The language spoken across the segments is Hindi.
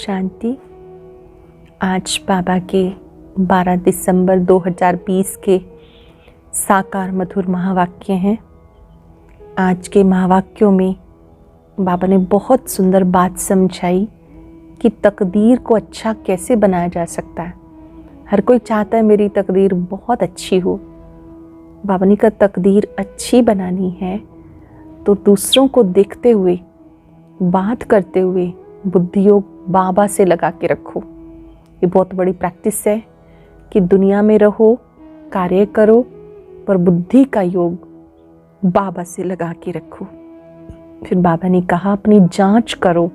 शांति। आज बाबा के 12 दिसंबर 2020 के साकार मधुर महावाक्य हैं। आज के महावाक्यों में बाबा ने बहुत सुंदर बात समझाई कि तकदीर को अच्छा कैसे बनाया जा सकता है। हर कोई चाहता है मेरी तकदीर बहुत अच्छी हो। बाबा ने कहा तकदीर अच्छी बनानी है तो दूसरों को देखते हुए, बात करते हुए बुद्धि योग बाबा से लगा के रखो। ये बहुत बड़ी प्रैक्टिस है कि दुनिया में रहो, कार्य करो, पर बुद्धि का योग बाबा से लगा के रखो। फिर बाबा ने कहा अपनी जांच करो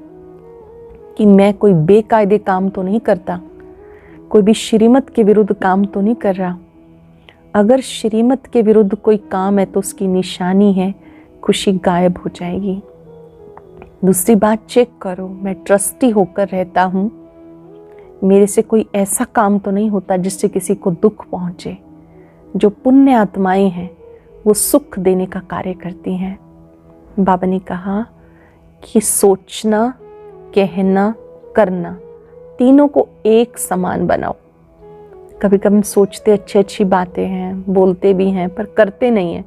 कि मैं कोई बेकायदे काम तो नहीं करता, कोई भी श्रीमत के विरुद्ध काम तो नहीं कर रहा। अगर श्रीमत के विरुद्ध कोई काम है तो उसकी निशानी है खुशी गायब हो जाएगी। दूसरी बात चेक करो, मैं ट्रस्टी होकर रहता हूँ, मेरे से कोई ऐसा काम तो नहीं होता जिससे किसी को दुख पहुँचे। जो पुण्य आत्माएं हैं वो सुख देने का कार्य करती हैं। बाबा ने कहा कि सोचना, कहना, करना तीनों को एक समान बनाओ। कभी कभी हम सोचते अच्छी बातें हैं, बोलते भी हैं, पर करते नहीं हैं।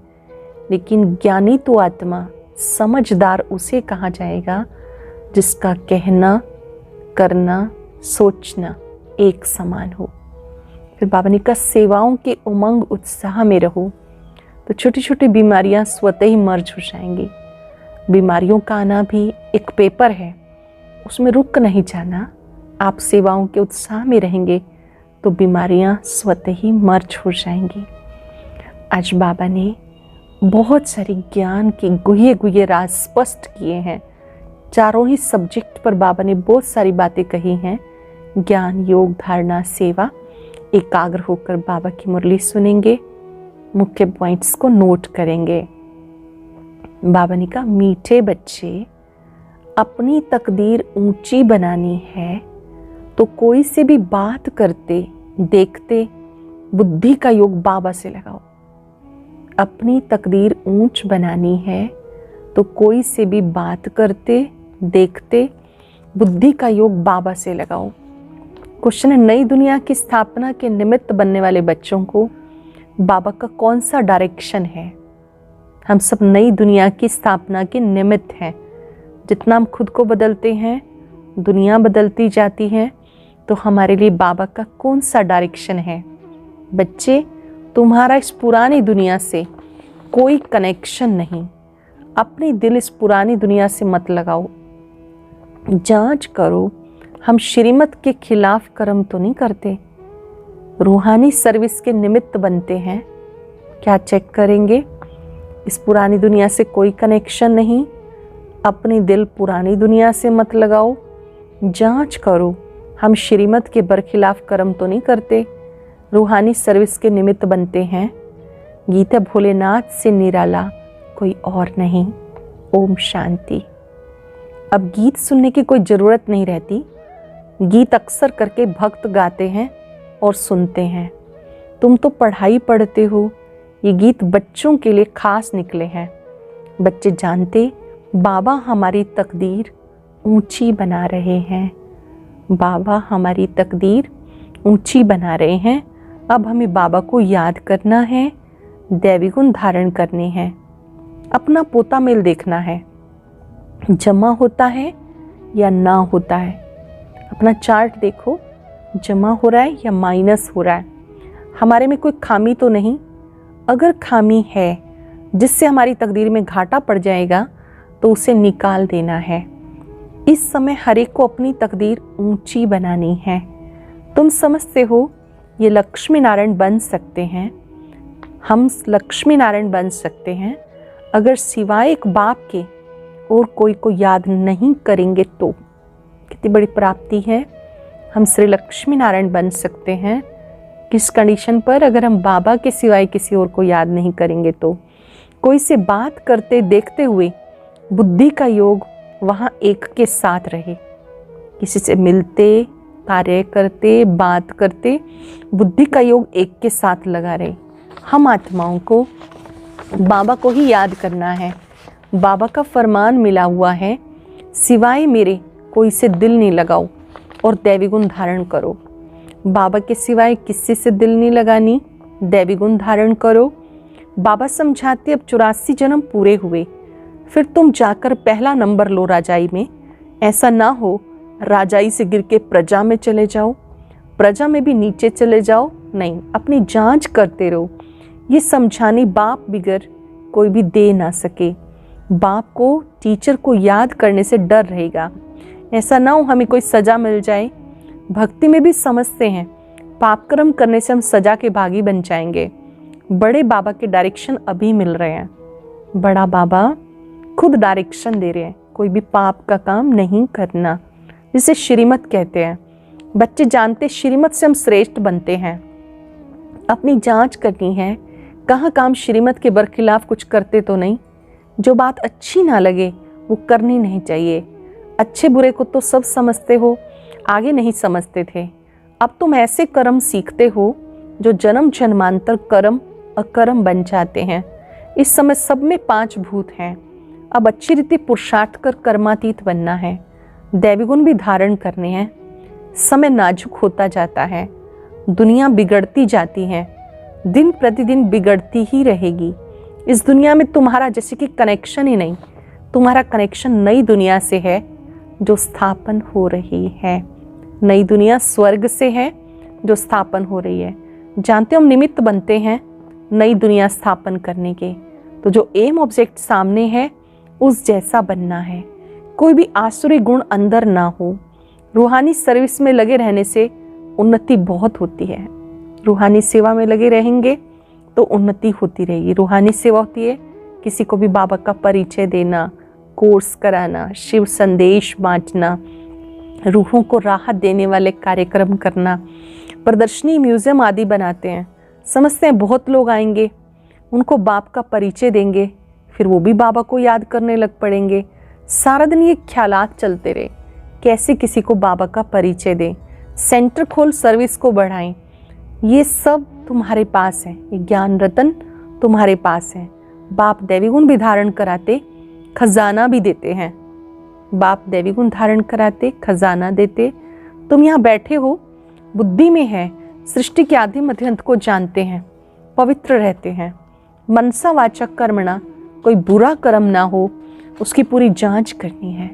लेकिन ज्ञानी तो आत्मा, समझदार उसे कहा जाएगा जिसका कहना, करना, सोचना एक समान हो। फिर बाबा ने कहा सेवाओं के उमंग उत्साह में रहो तो छोटी छोटी बीमारियां स्वतः ही मर्ज हो जाएंगी। बीमारियों का आना भी एक पेपर है, उसमें रुक नहीं जाना। आप सेवाओं के उत्साह में रहेंगे तो बीमारियां स्वतः ही मर्ज हो जाएंगी। आज बाबा ने बहुत सारी ज्ञान के गुह्य गुह्य राज स्पष्ट किए हैं। चारों ही सब्जेक्ट पर बाबा ने बहुत सारी बातें कही हैं। ज्ञान, योग, धारणा, सेवा। एकाग्र होकर बाबा की मुरली सुनेंगे, मुख्य पॉइंट्स को नोट करेंगे। बाबा ने कहा मीठे बच्चे, अपनी तकदीर ऊंची बनानी है तो कोई से भी बात करते देखते बुद्धि का योग बाबा से लगाओ। अपनी तकदीर ऊंच बनानी है तो कोई से भी बात करते देखते बुद्धि का योग बाबा से लगाओ। क्वेश्चन है, नई दुनिया की स्थापना के निमित्त बनने वाले बच्चों को बाबा का कौन सा डायरेक्शन है? हम सब नई दुनिया की स्थापना के निमित्त हैं। जितना हम खुद को बदलते हैं, दुनिया बदलती जाती है। तो हमारे लिए बाबा का कौन सा डायरेक्शन है? बच्चे, तुम्हारा इस पुरानी दुनिया से कोई कनेक्शन नहीं। अपनी दिल इस पुरानी दुनिया से मत लगाओ। जांच करो, हम श्रीमत के खिलाफ कर्म तो नहीं करते, रूहानी सर्विस के निमित्त बनते हैं। क्या चेक करेंगे? इस पुरानी दुनिया से कोई कनेक्शन नहीं। अपनी दिल पुरानी दुनिया से मत लगाओ। जांच करो, हम श्रीमत के बरखिलाफ कर्म तो नहीं करते, रूहानी सर्विस के निमित्त बनते हैं। गीता भोलेनाथ से निराला कोई और नहीं। ओम शांति। अब गीत सुनने की कोई ज़रूरत नहीं रहती। गीत अक्सर करके भक्त गाते हैं और सुनते हैं। तुम तो पढ़ाई पढ़ते हो, ये गीत बच्चों के लिए खास निकले हैं। बच्चे जानते बाबा हमारी तकदीर ऊंची बना रहे हैं। बाबा हमारी तकदीर ऊंची बना रहे हैं। अब हमें बाबा को याद करना है, दैवी गुण धारण करने हैं, अपना पोता मेल देखना है, जमा होता है या ना होता है। अपना चार्ट देखो, जमा हो रहा है या माइनस हो रहा है। हमारे में कोई खामी तो नहीं। अगर खामी है जिससे हमारी तकदीर में घाटा पड़ जाएगा तो उसे निकाल देना है। इस समय हर एक को अपनी तकदीर ऊंची बनानी है। तुम समझते हो ये लक्ष्मी नारायण बन सकते हैं, हम लक्ष्मी नारायण बन सकते हैं अगर सिवाय एक बाप के और कोई को याद नहीं करेंगे तो। कितनी बड़ी प्राप्ति है। हम श्री लक्ष्मी नारायण बन सकते हैं किस कंडीशन पर? अगर हम बाबा के सिवाय किसी और को याद नहीं करेंगे तो। कोई से बात करते देखते हुए बुद्धि का योग वहाँ एक के साथ रहे। किसी से मिलते, कार्य करते, बात करते, बुद्धि का योग एक के साथ लगा रहे। हम आत्माओं को बाबा को ही याद करना है। बाबा का फरमान मिला हुआ है, सिवाय मेरे कोई से दिल नहीं लगाओ। और दैवी गुण धारण करो। बाबा के सिवाय किसी से दिल नहीं लगानी, दैवी गुण धारण करो। बाबा समझाते अब 84 जन्म पूरे हुए, फिर तुम जाकर पहला नंबर लो राजाई में। ऐसा ना हो राजाई से गिर के प्रजा में चले जाओ, प्रजा में भी नीचे चले जाओ। नहीं, अपनी जांच करते रहो। ये समझाने बाप बिगर कोई भी दे ना सके। बाप को, टीचर को याद करने से डर रहेगा। ऐसा ना हो हमें कोई सजा मिल जाए। भक्ति में भी समझते हैं पाप कर्म करने से हम सजा के भागी बन जाएंगे। बड़े बाबा के डायरेक्शन अभी मिल रहे हैं। बड़ा बाबा खुद डायरेक्शन दे रहे हैं, कोई भी पाप का काम नहीं करना, जिसे श्रीमत कहते हैं। बच्चे जानते श्रीमत से हम श्रेष्ठ बनते हैं। अपनी जांच करनी है, कहाँ काम श्रीमत के बरखिलाफ कुछ करते तो नहीं। जो बात अच्छी ना लगे वो करनी नहीं चाहिए। अच्छे बुरे को तो सब समझते हो, आगे नहीं समझते थे। अब तुम ऐसे कर्म सीखते हो जो जन्म जन्मांतर कर्म अकर्म बन जाते हैं। इस समय सब में 5 भूत हैं। अब अच्छी रीति पुरुषार्थ कर कर्मातीत बनना है, दैवी गुण भी धारण करने हैं। समय नाजुक होता जाता है, दुनिया बिगड़ती जाती है, दिन प्रतिदिन बिगड़ती ही रहेगी। इस दुनिया में तुम्हारा जैसे कि कनेक्शन ही नहीं, तुम्हारा कनेक्शन नई दुनिया से है जो स्थापन हो रही है। नई दुनिया स्वर्ग से है जो स्थापन हो रही है। जानते हो हम निमित्त बनते हैं नई दुनिया स्थापन करने के, तो जो एम ऑब्जेक्ट सामने है उस जैसा बनना है। कोई भी आसुरी गुण अंदर ना हो। रूहानी सर्विस में लगे रहने से उन्नति बहुत होती है। रूहानी सेवा में लगे रहेंगे तो उन्नति होती रहेगी। रूहानी सेवा होती है किसी को भी बाबा का परिचय देना, कोर्स कराना, शिव संदेश बांटना, रूहों को राहत देने वाले कार्यक्रम करना, प्रदर्शनी, म्यूजियम आदि बनाते हैं। समझते हैं बहुत लोग आएंगे, उनको बाप का परिचय देंगे, फिर वो भी बाबा को याद करने लग पड़ेंगे। सारा दिन ये ख्यालात चलते रहे, कैसे किसी को बाबा का परिचय दें, सेंटर खोल सर्विस को बढ़ाएं। ये सब तुम्हारे पास है, ये ज्ञान रतन तुम्हारे पास है। बाप दैवी गुण भी धारण कराते, खजाना भी देते हैं। बाप दैवी गुण धारण कराते, खजाना देते। तुम यहाँ बैठे हो, बुद्धि में है, सृष्टि के आदि मध्य अंत को जानते हैं, पवित्र रहते हैं। मनसा वाचक कर्मणा, कोई बुरा कर्म ना हो उसकी पूरी जांच करनी है।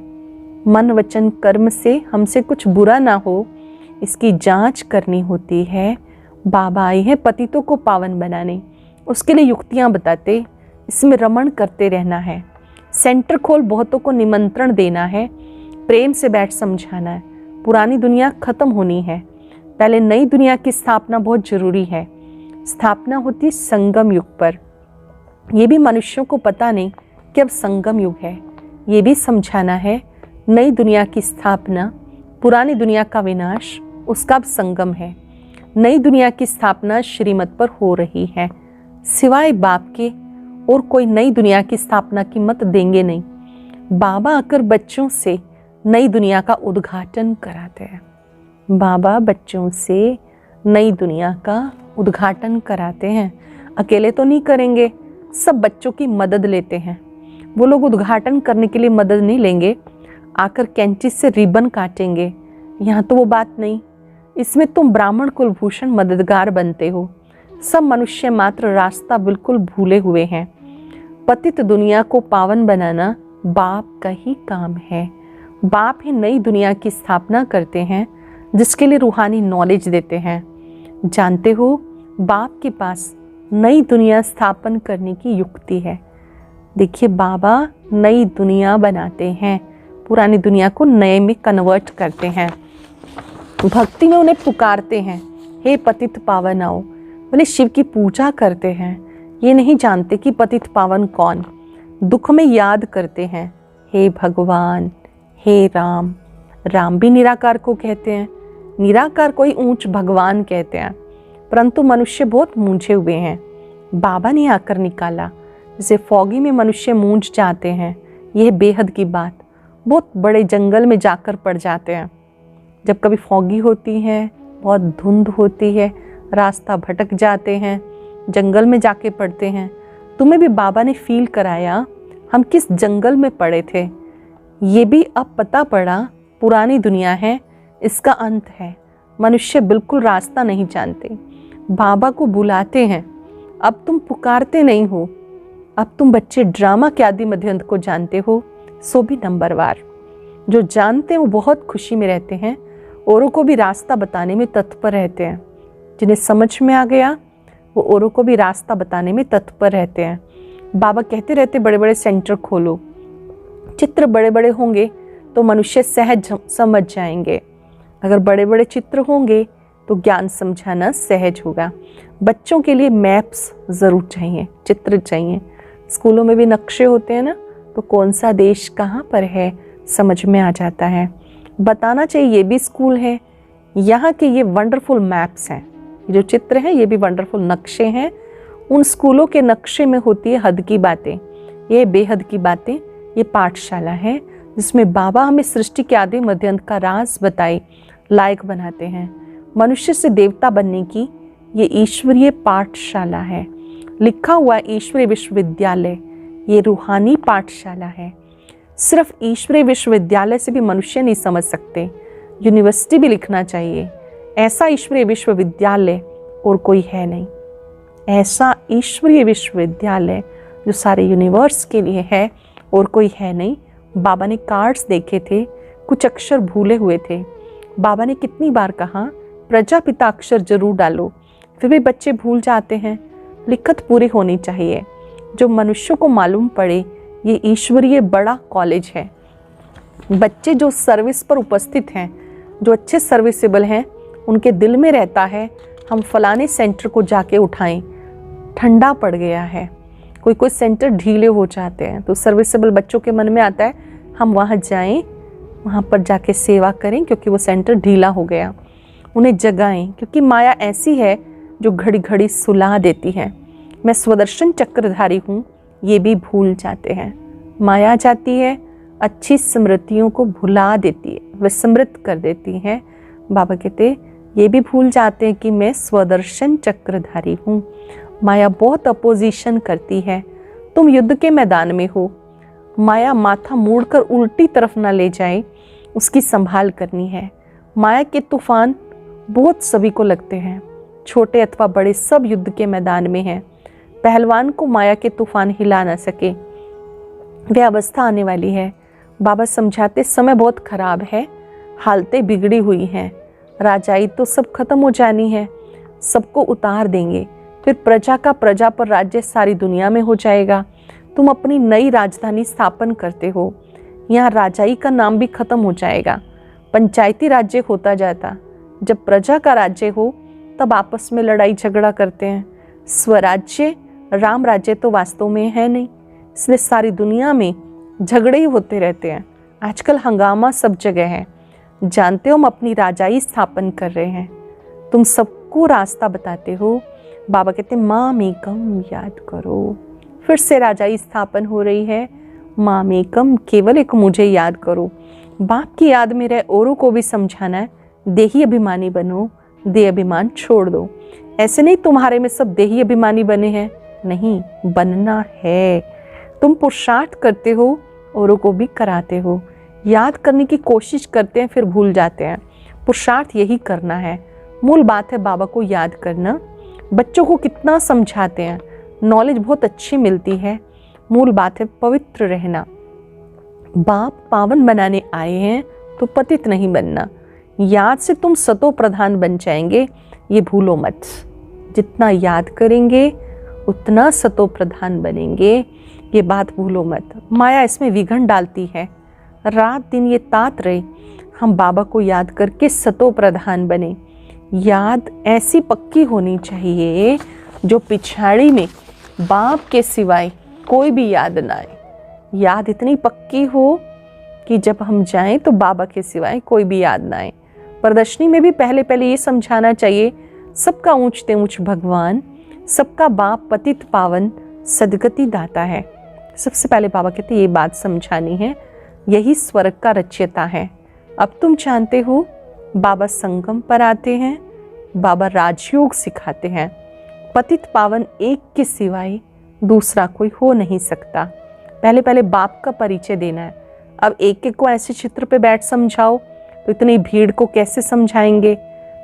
मन वचन कर्म से हमसे कुछ बुरा ना हो इसकी जांच करनी होती है। बाबा आए हैं पतितों को पावन बनाने, उसके लिए युक्तियां बताते, इसमें रमण करते रहना है। सेंटर खोल बहुतों को निमंत्रण देना है, प्रेम से बैठ समझाना है। पुरानी दुनिया खत्म होनी है, पहले नई दुनिया की स्थापना बहुत जरूरी है। स्थापना होती संगम युग पर। ये भी मनुष्यों को पता नहीं कि अब संगम युग है। ये भी समझाना है नई दुनिया की स्थापना, पुरानी दुनिया का विनाश, उसका अब संगम है। नई दुनिया की स्थापना श्रीमत पर हो रही है। सिवाय बाप के और कोई नई दुनिया की स्थापना की मत देंगे नहीं। बाबा आकर बच्चों से नई दुनिया का उद्घाटन कराते हैं। बाबा बच्चों से नई दुनिया का उद्घाटन कराते हैं। अकेले तो नहीं करेंगे, सब बच्चों की मदद लेते हैं। वो लोग उद्घाटन करने के लिए मदद नहीं लेंगे, आकर कैंची से रिबन काटेंगे। यहाँ तो वो बात नहीं। इसमें तुम ब्राह्मण कुलभूषण मददगार बनते हो। सब मनुष्य मात्र रास्ता बिल्कुल भूले हुए हैं। पतित दुनिया को पावन बनाना बाप का ही काम है। बाप ही नई दुनिया की स्थापना करते हैं, जिसके लिए रूहानी नॉलेज देते हैं। जानते हो बाप के पास नई दुनिया स्थापन करने की युक्ति है। देखिए बाबा नई दुनिया बनाते हैं, पुरानी दुनिया को नए में कन्वर्ट करते हैं। भक्ति में उन्हें पुकारते हैं, हे पतित पावन आओ। बोले शिव की पूजा करते हैं, ये नहीं जानते कि पतित पावन कौन। दुख में याद करते हैं, हे भगवान, हे राम। राम भी निराकार को कहते हैं, निराकार कोई ऊंच भगवान कहते हैं। परंतु मनुष्य बहुत मूंझे हुए हैं, बाबा ने आकर निकाला। जैसे फॉगी में मनुष्य मूंझ जाते हैं, यह बेहद की बात, बहुत बड़े जंगल में जाकर पड़ जाते हैं। जब कभी फॉगी होती है, बहुत धुंध होती है, रास्ता भटक जाते हैं, जंगल में जाके पड़ते हैं। तुम्हें भी बाबा ने फील कराया हम किस जंगल में पड़े थे। ये भी अब पता पड़ा पुरानी दुनिया है, इसका अंत है। मनुष्य बिल्कुल रास्ता नहीं जानते, बाबा को बुलाते हैं, अब तुम पुकारते नहीं हो। अब तुम बच्चे ड्रामा के आदि मध्यंत को जानते हो, सो भी नंबरवार। जो जानते हैं वो बहुत खुशी में रहते हैं, औरों को भी रास्ता बताने में तत्पर रहते हैं। जिन्हें समझ में आ गया वो औरों को भी रास्ता बताने में तत्पर रहते हैं। बाबा कहते रहते बड़े बड़े सेंटर खोलो, चित्र बड़े बड़े होंगे तो मनुष्य सहज समझ जाएंगे। अगर बड़े बड़े चित्र होंगे तो ज्ञान समझाना सहज होगा। बच्चों के लिए मैप्स ज़रूर चाहिए, चित्र चाहिए। स्कूलों में भी नक्शे होते हैं ना, तो कौन सा देश कहाँ पर है समझ में आ जाता है। बताना चाहिए ये भी स्कूल है, यहाँ के ये वंडरफुल मैप्स हैं, जो चित्र हैं ये भी वंडरफुल नक्शे हैं। उन स्कूलों के नक्शे में होती है हद की बातें, ये बेहद की बातें। ये पाठशाला है जिसमें बाबा हमें सृष्टि के आदि मध्य का राज बताए लायक बनाते हैं। मनुष्य से देवता बनने की ये ईश्वरीय पाठशाला है। लिखा हुआ ईश्वरीय विश्वविद्यालय, ये रूहानी पाठशाला है। सिर्फ ईश्वरीय विश्वविद्यालय से भी मनुष्य नहीं समझ सकते, यूनिवर्सिटी भी लिखना चाहिए। ऐसा ईश्वरीय विश्वविद्यालय और कोई है नहीं। ऐसा ईश्वरीय विश्वविद्यालय जो सारे यूनिवर्स के लिए है और कोई है नहीं। बाबा ने कार्ड्स देखे थे, कुछ अक्षर भूले हुए थे। बाबा ने कितनी बार कहा प्रजापिता अक्षर जरूर डालो, फिर भी बच्चे भूल जाते हैं। लिखत पूरी होनी चाहिए, जो मनुष्य को मालूम पड़े ये ईश्वरीय बड़ा कॉलेज है। बच्चे जो सर्विस पर उपस्थित हैं, जो अच्छे सर्विसेबल हैं, उनके दिल में रहता है हम फलाने सेंटर को जाके उठाएं, ठंडा पड़ गया है। कोई सेंटर ढीले हो जाते हैं तो सर्विसेबल बच्चों के मन में आता है हम वहाँ जाएं, वहाँ पर जाके सेवा करें क्योंकि वो सेंटर ढीला हो गया। उन्हें जगाएं, क्योंकि माया ऐसी है जो घड़ी घड़ी सुला देती है। मैं स्वदर्शन चक्रधारी हूँ, ये भी भूल जाते हैं। माया जाती है, अच्छी स्मृतियों को भुला देती है, विस्मृत कर देती है। बाबा कहते ये भी भूल जाते हैं कि मैं स्वदर्शन चक्रधारी हूँ। माया बहुत अपोजिशन करती है। तुम युद्ध के मैदान में हो, माया माथा मोड़कर उल्टी तरफ ना ले जाए, उसकी संभाल करनी है। माया के तूफान बहुत सभी को लगते हैं, छोटे अथवा बड़े सब युद्ध के मैदान में हैं। पहलवान को माया के तूफान हिला ना सके, वह अवस्था आने वाली है। बाबा समझाते समय बहुत खराब है, हालतें बिगड़ी हुई हैं। राजाई तो सब खत्म हो जानी है, सबको उतार देंगे, फिर प्रजा का प्रजा पर राज्य सारी दुनिया में हो जाएगा। तुम अपनी नई राजधानी स्थापन करते हो, यहाँ राजाई का नाम भी खत्म हो जाएगा, पंचायती राज्य होता जाता। जब प्रजा का राज्य हो तब आपस में लड़ाई झगड़ा करते हैं। स्वराज्य राम राज्य तो वास्तव में है नहीं, इसलिए सारी दुनिया में झगड़े ही होते रहते हैं। आजकल हंगामा सब जगह है। जानते हो हम अपनी राजाई स्थापन कर रहे हैं, तुम सबको रास्ता बताते हो। बाबा कहते माम एकम याद करो, फिर से राजाई स्थापन हो रही है। माम एकम, केवल एक मुझे याद करो। बाप की याद में रह औरों को भी समझाना है। देही अभिमानी बनो, देह अभिमान छोड़ दो। ऐसे नहीं तुम्हारे में सब देही अभिमानी बने हैं, नहीं, बनना है। तुम पुरुषार्थ करते हो, औरों को भी कराते हो। याद करने की कोशिश करते हैं फिर भूल जाते हैं। पुरुषार्थ यही करना है। मूल बात है बाबा को याद करना। बच्चों को कितना समझाते हैं, नॉलेज बहुत अच्छी मिलती है। मूल बात है पवित्र रहना। बाप पावन बनाने आए हैं तो पतित नहीं बनना। याद से तुम सतो प्रधान बन जाएंगे, ये भूलो मत। जितना याद करेंगे उतना सतो प्रधान बनेंगे, ये बात भूलो मत। माया इसमें विघन डालती है। रात दिन ये तात रहे हम बाबा को याद करके सतो प्रधान बने। याद ऐसी पक्की होनी चाहिए जो पिछाड़ी में बाप के सिवाय कोई भी याद ना आए। याद इतनी पक्की हो कि जब हम जाएं तो बाबा के सिवाय कोई भी याद ना आए। प्रदर्शनी में भी पहले ये समझाना चाहिए सबका ऊंचते ऊंच भगवान, सबका बाप पतित पावन सदगति दाता है। सबसे पहले बाबा कहते ये बात समझानी है, यही स्वर्ग का रचयिता है। अब तुम जानते हो बाबा संगम पर आते हैं, बाबा राजयोग सिखाते हैं। पतित पावन एक के सिवाय दूसरा कोई हो नहीं सकता। पहले बाप का परिचय देना है। अब एक एक को ऐसे चित्र पे बैठ समझाओ, तो इतनी भीड़ को कैसे समझाएंगे।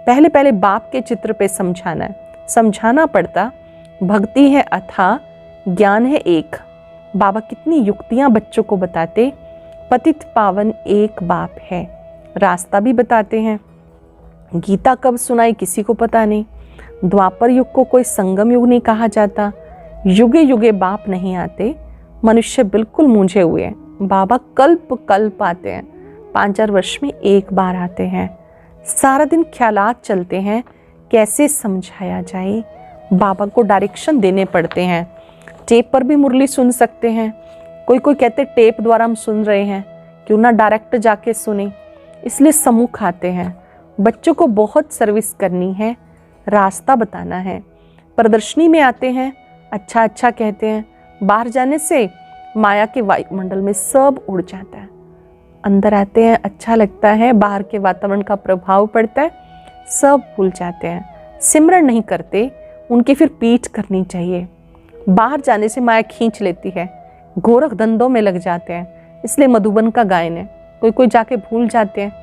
पहले पहले बाप के चित्र पे समझाना है, समझाना पड़ता। भक्ति है अथाह, ज्ञान है एक। बाबा कितनी युक्तियां बच्चों को बताते। पतित पावन एक बाप है, रास्ता भी बताते हैं। गीता कब सुनाई किसी को पता नहीं। द्वापर युग को कोई संगम युग नहीं कहा जाता। युगे युगे बाप नहीं आते, मनुष्य बिल्कुल मूंझे हुए हैं। बाबा कल्प कल्प आते हैं, 5-4 वर्ष में एक बार आते हैं। सारा दिन ख्यालात चलते हैं, कैसे समझाया जाए। बाबा को डायरेक्शन देने पड़ते हैं। टेप पर भी मुरली सुन सकते हैं। कोई कोई कहते टेप द्वारा हम सुन रहे हैं, क्यों ना डायरेक्ट जाके सुने। इसलिए सम्मुख आते हैं। बच्चों को बहुत सर्विस करनी है, रास्ता बताना है। प्रदर्शनी में आते हैं, अच्छा अच्छा कहते हैं। बाहर जाने से माया के वायुमंडल में सब उड़ जाता है। अंदर आते हैं, अच्छा लगता है, बाहर के वातावरण का प्रभाव पड़ता है, सब भूल जाते हैं। सिमरन नहीं करते, उनकी फिर पीठ करनी चाहिए। बाहर जाने से माया खींच लेती है, गोरख धंधों में लग जाते हैं। इसलिए मधुबन का गायन है, कोई कोई जाके भूल जाते हैं।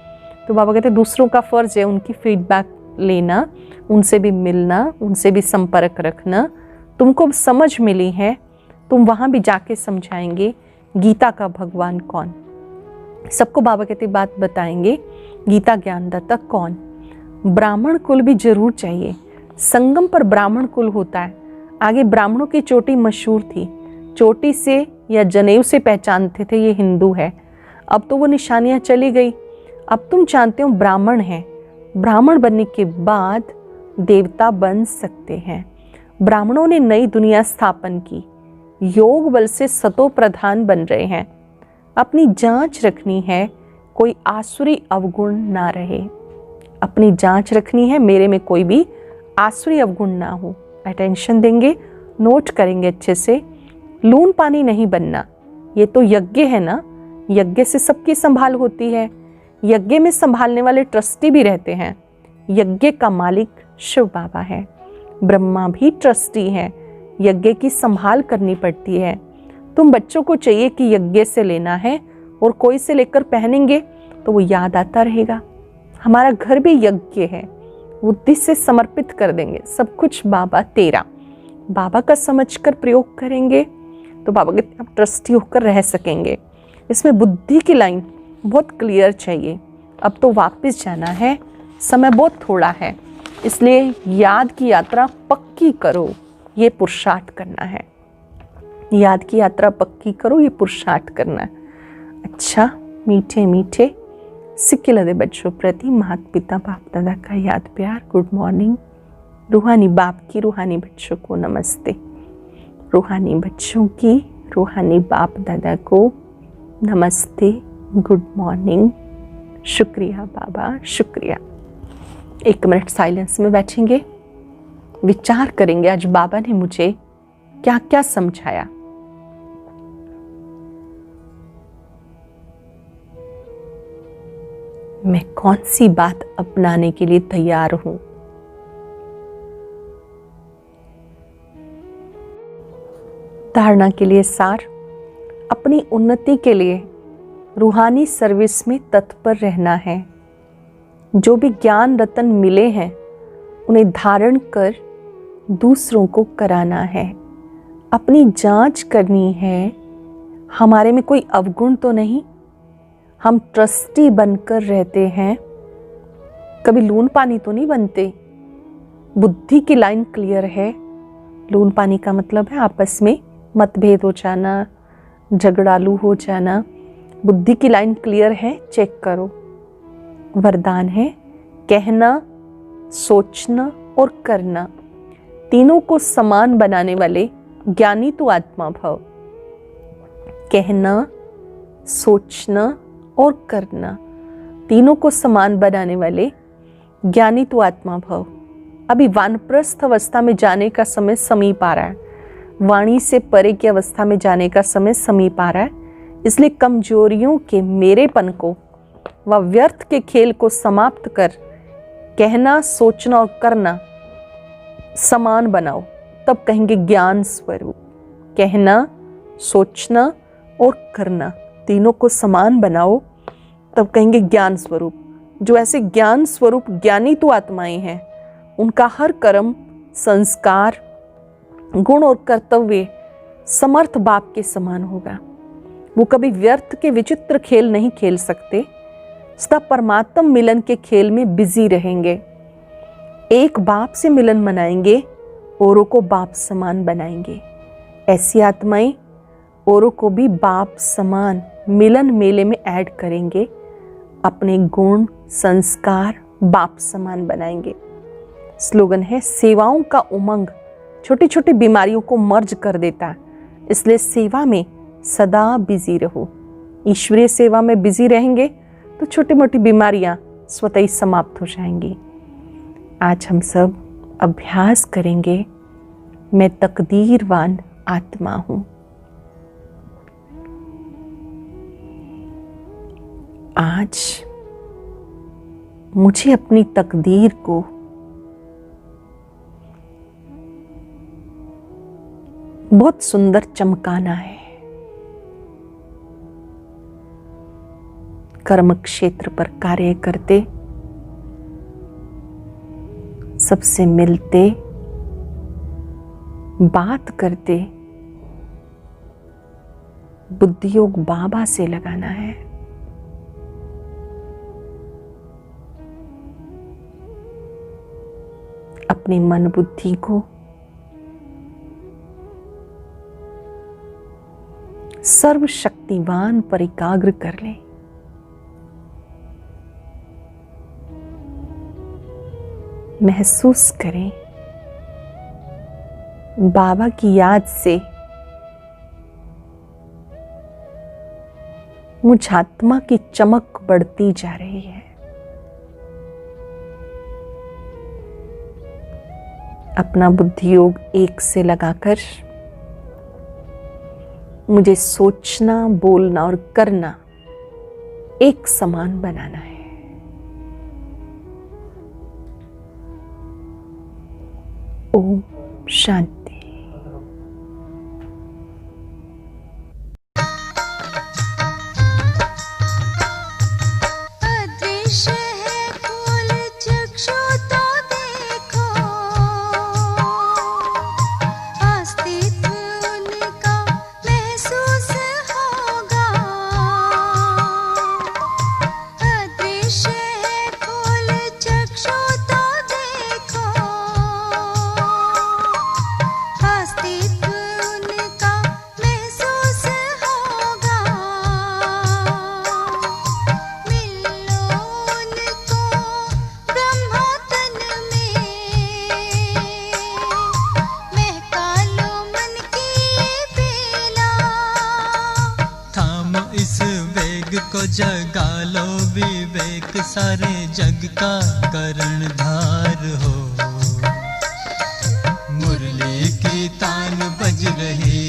तो बाबा कहते हैं दूसरों का फर्ज है उनकी फीडबैक लेना, उनसे भी मिलना, उनसे भी संपर्क रखना। तुमको समझ मिली है, तुम वहां भी जाके समझाएंगे गीता का भगवान कौन। सबको बाबा कहते बात बताएंगे, गीता ज्ञानदाता कौन। ब्राह्मण कुल भी जरूर चाहिए। संगम पर ब्राह्मण कुल होता है। आगे ब्राह्मणों की चोटी मशहूर थी, चोटी से या जनेऊ से पहचानते थे ये हिंदू है। अब तो वो निशानियां चली गई। अब तुम जानते हो ब्राह्मण हैं। ब्राह्मण बनने के बाद देवता बन सकते हैं। ब्राह्मणों ने नई दुनिया स्थापन की, योग बल से सतो प्रधान बन रहे हैं। अपनी जांच रखनी है, कोई आसुरी अवगुण ना रहे। अपनी जांच रखनी है, मेरे में कोई भी आसुरी अवगुण ना हो। अटेंशन देंगे, नोट करेंगे अच्छे से। लून पानी नहीं बनना, ये तो यज्ञ है ना। यज्ञ से सबकी संभाल होती है। यज्ञ में संभालने वाले ट्रस्टी भी रहते हैं। यज्ञ का मालिक शिव बाबा है। ब्रह्मा भी ट्रस्टी है। यज्ञ की संभाल करनी पड़ती है। तुम बच्चों को चाहिए कि यज्ञ से लेना है, और कोई से लेकर पहनेंगे तो वो याद आता रहेगा। हमारा घर भी यज्ञ है, बुद्धि से समर्पित कर देंगे। सब कुछ बाबा तेरा, बाबा का समझकर प्रयोग करेंगे तो बाबा के आप ट्रस्टी होकर रह सकेंगे। इसमें बुद्धि की लाइन बहुत क्लियर चाहिए। अब तो वापस जाना है, समय बहुत थोड़ा है, इसलिए याद की यात्रा पक्की करो, ये पुरुषार्थ करना है। याद की यात्रा पक्की करो, ये पुरुषार्थ करना है। अच्छा, मीठे मीठे सिक्के लदे बच्चों प्रति माता पिता बाप दादा का याद प्यार, गुड मॉर्निंग। रूहानी बाप की रूहानी बच्चों को नमस्ते। रूहानी बच्चों की रूहानी बाप दादा को नमस्ते, गुड मॉर्निंग। शुक्रिया बाबा, शुक्रिया। 1 मिनट साइलेंस में बैठेंगे, विचार करेंगे आज बाबा ने मुझे क्या क्या समझाया। मैं कौन सी बात अपनाने के लिए तैयार हूं। धारणा के लिए सार, अपनी उन्नति के लिए रूहानी सर्विस में तत्पर रहना है। जो भी ज्ञान रतन मिले हैं उन्हें धारण कर दूसरों को कराना है। अपनी जांच करनी है, हमारे में कोई अवगुण तो नहीं। हम ट्रस्टी बनकर रहते हैं, कभी लून पानी तो नहीं बनते। बुद्धि की लाइन क्लियर है। लून पानी का मतलब है आपस में मतभेद हो जाना, झगड़ालू हो जाना। बुद्धि की लाइन क्लियर है, चेक करो। वरदान है कहना, सोचना और करना, तीनों को समान बनाने वाले ज्ञानी तो आत्मा भव। कहना, सोचना और करना, तीनों को समान बनाने वाले ज्ञानी तो आत्मा भव। अभी वानप्रस्थ अवस्था में जाने का समय समीप आ रहा है। वाणी से परे की अवस्था में जाने का समय समीप आ रहा है। इसलिए कमजोरियों के मेरेपन को व व्यर्थ के खेल को समाप्त कर कहना, सोचना और करना समान बनाओ, तब कहेंगे ज्ञान स्वरूप। कहना, सोचना और करना तीनों को समान बनाओ, तब कहेंगे ज्ञान स्वरूप। जो ऐसे ज्ञान स्वरूप ज्ञानी तो आत्माएं हैं, उनका हर कर्म, संस्कार, गुण और कर्तव्य समर्थ बाप के समान होगा। वो कभी व्यर्थ के विचित्र खेल नहीं खेल सकते, सदा परमात्म मिलन के खेल में बिजी रहेंगे। एक बाप से मिलन मनाएंगे, औरों को बाप समान बनाएंगे। ऐसी आत्माएं औरों को भी बाप समान मिलन मेले में ऐड करेंगे, अपने गुण संस्कार बाप समान बनाएंगे। स्लोगन है, सेवाओं का उमंग छोटी छोटी बीमारियों को मर्ज कर देता है, इसलिए सेवा में सदा बिजी रहो। ईश्वरीय सेवा में बिजी रहेंगे तो छोटी मोटी बीमारियां स्वतः ही समाप्त हो जाएंगी। आज हम सब अभ्यास करेंगे, मैं तकदीरवान आत्मा हूं। आज मुझे अपनी तकदीर को बहुत सुंदर चमकाना है। कर्म क्षेत्र पर कार्य करते, सबसे मिलते, बात करते, बुद्धियोग बाबा से लगाना है। अपनी मन बुद्धि को सर्वशक्तिवान पर एकाग्र कर लें। महसूस करें, बाबा की याद से मुझ आत्मा की चमक बढ़ती जा रही है। अपना बुद्धि योग एक से लगाकर मुझे सोचना, बोलना और करना एक समान बनाना है। ओम शांति। जगा लो विवेक, सारे जग का कर्णधार हो। मुरली की तान बज रही